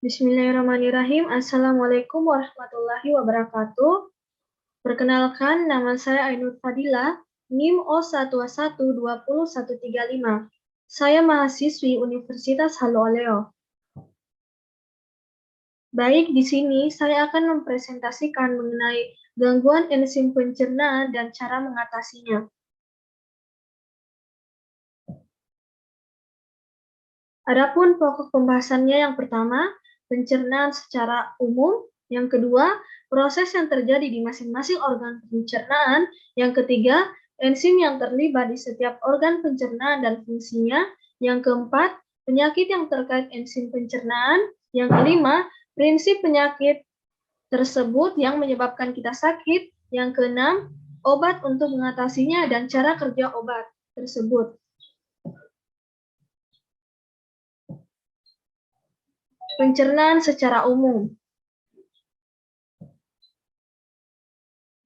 Bismillahirrahmanirrahim. Assalamualaikum warahmatullahi wabarakatuh. Perkenalkan, nama saya Ainur Fadila, NIM O11200135. Saya mahasiswi Universitas Halooleo. Baik, di sini saya akan mempresentasikan mengenai gangguan enzim pencernaan dan cara mengatasinya. Adapun pokok pembahasannya yang pertama, pencernaan secara umum, yang kedua, proses yang terjadi di masing-masing organ pencernaan, yang ketiga, enzim yang terlibat di setiap organ pencernaan dan fungsinya, yang keempat, penyakit yang terkait enzim pencernaan, yang kelima, prinsip penyakit tersebut yang menyebabkan kita sakit, yang keenam, obat untuk mengatasinya dan cara kerja obat tersebut. Pencernaan secara umum.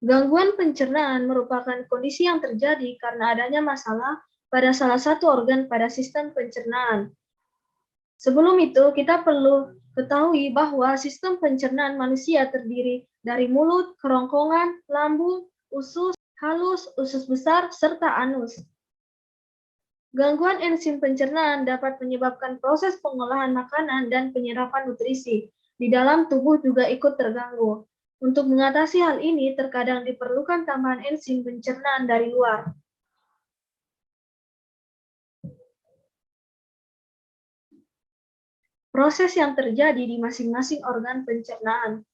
Gangguan pencernaan merupakan kondisi yang terjadi karena adanya masalah pada salah satu organ pada sistem pencernaan. Sebelum itu, kita perlu ketahui bahwa sistem pencernaan manusia terdiri dari mulut, kerongkongan, lambung, usus halus, usus besar, serta anus. Gangguan enzim pencernaan dapat menyebabkan proses pengolahan makanan dan penyerapan nutrisi di dalam tubuh juga ikut terganggu. Untuk mengatasi hal ini, terkadang diperlukan tambahan enzim pencernaan dari luar. Proses yang terjadi di masing-masing organ pencernaan.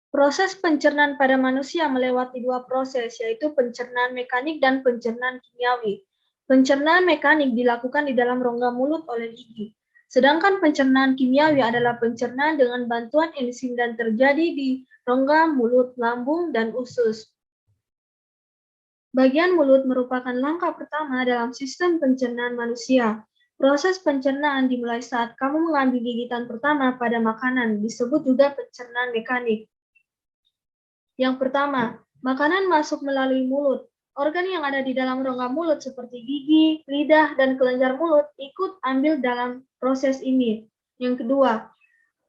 Proses pencernaan pada manusia melewati dua proses, yaitu pencernaan mekanik dan pencernaan kimiawi. Pencernaan mekanik dilakukan di dalam rongga mulut oleh gigi, sedangkan pencernaan kimiawi adalah pencernaan dengan bantuan enzim dan terjadi di rongga mulut, lambung, dan usus. Bagian mulut merupakan langkah pertama dalam sistem pencernaan manusia. Proses pencernaan dimulai saat kamu mengambil gigitan pertama pada makanan, disebut juga pencernaan mekanik. Yang pertama, makanan masuk melalui mulut. Organ yang ada di dalam rongga mulut seperti gigi, lidah, dan kelenjar mulut ikut ambil dalam proses ini. Yang kedua,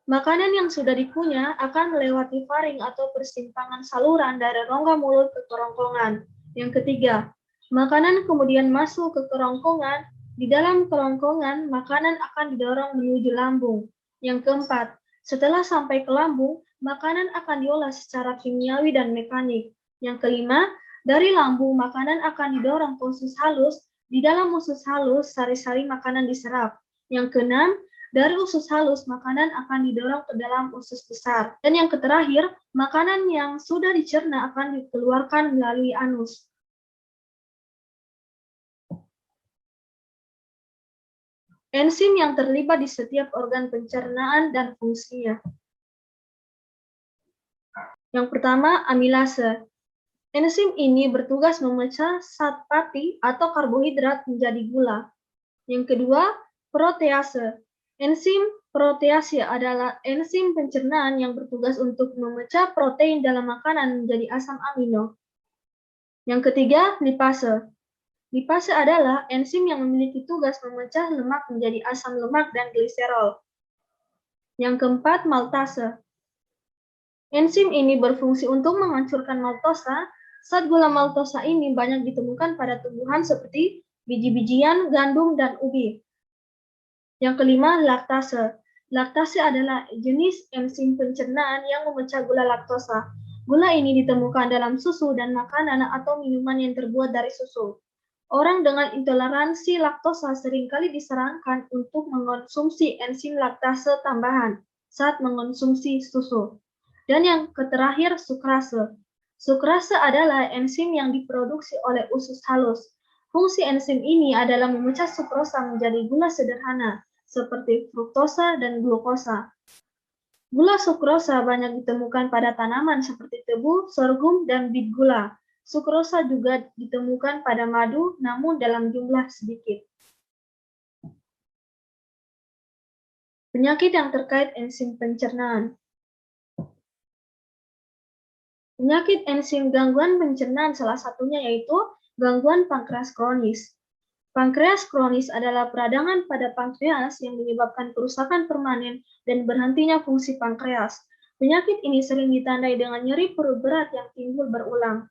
makanan yang sudah dikunyah akan melewati faring atau persimpangan saluran dari rongga mulut ke kerongkongan. Yang ketiga, makanan kemudian masuk ke kerongkongan. Di dalam kerongkongan, makanan akan didorong menuju lambung. Yang keempat, setelah sampai ke lambung, makanan akan diolah secara kimiawi dan mekanik. Yang kelima, dari lambung makanan akan didorong ke usus halus. Di dalam usus halus, sari-sari makanan diserap. Yang keenam, dari usus halus makanan akan didorong ke dalam usus besar. Dan yang terakhir, makanan yang sudah dicerna akan dikeluarkan melalui anus. Enzim yang terlibat di setiap organ pencernaan dan fungsinya. Yang pertama, amilase. Enzim ini bertugas memecah zat pati atau karbohidrat menjadi gula. Yang kedua, protease. Enzim protease adalah enzim pencernaan yang bertugas untuk memecah protein dalam makanan menjadi asam amino. Yang ketiga, lipase. Lipase adalah enzim yang memiliki tugas memecah lemak menjadi asam lemak dan gliserol. Yang keempat, maltase. Enzim ini berfungsi untuk menghancurkan maltosa. Zat gula maltosa ini banyak ditemukan pada tumbuhan seperti biji-bijian, gandum, dan ubi. Yang kelima, laktase. Laktase adalah jenis enzim pencernaan yang memecah gula laktosa. Gula ini ditemukan dalam susu dan makanan atau minuman yang terbuat dari susu. Orang dengan intoleransi laktosa seringkali disarankan untuk mengonsumsi enzim laktase tambahan saat mengonsumsi susu. Dan yang terakhir, sukrase. Sukrase adalah enzim yang diproduksi oleh usus halus. Fungsi enzim ini adalah memecah sukrosa menjadi gula sederhana, seperti fruktosa dan glukosa. Gula sukrosa banyak ditemukan pada tanaman seperti tebu, sorghum, dan bit gula. Sukrosa juga ditemukan pada madu, namun dalam jumlah sedikit. Penyakit yang terkait enzim pencernaan. Penyakit enzim gangguan pencernaan salah satunya yaitu Gangguan pankreas kronis. Pankreas kronis adalah peradangan pada pankreas yang menyebabkan kerusakan permanen dan berhentinya fungsi pankreas. Penyakit ini sering ditandai dengan nyeri perut berat yang timbul berulang.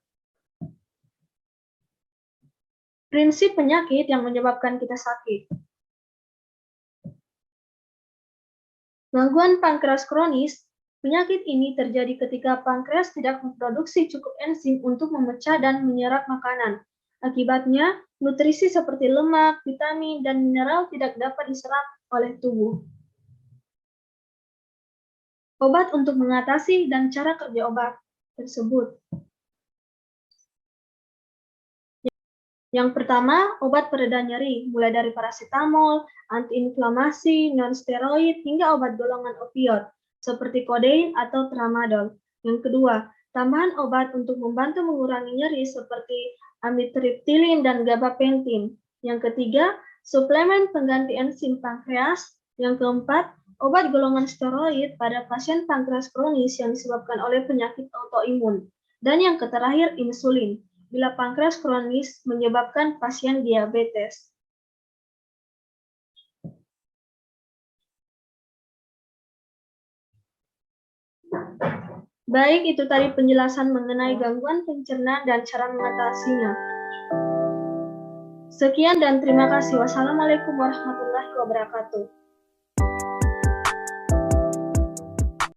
Prinsip penyakit yang menyebabkan kita sakit. Gangguan pankreas kronis. Penyakit ini terjadi ketika pankreas tidak memproduksi cukup enzim untuk memecah dan menyerap makanan. Akibatnya, nutrisi seperti lemak, vitamin, dan mineral tidak dapat diserap oleh tubuh. Obat untuk mengatasi dan cara kerja obat tersebut. Yang pertama, obat pereda nyeri, mulai dari paracetamol, antiinflamasi, non-steroid, hingga obat golongan opioid, seperti kodein atau tramadol. Yang kedua, tambahan obat untuk membantu mengurangi nyeri seperti amitriptilin dan gabapentin. Yang ketiga, suplemen pengganti enzim pankreas. Yang keempat, obat golongan steroid pada pasien pankreas kronis yang disebabkan oleh penyakit autoimun. Dan yang terakhir, insulin, bila pankreas kronis menyebabkan pasien diabetes. Baik, itu tadi penjelasan mengenai gangguan pencernaan dan cara mengatasinya. Sekian dan terima kasih. Wassalamualaikum warahmatullahi wabarakatuh.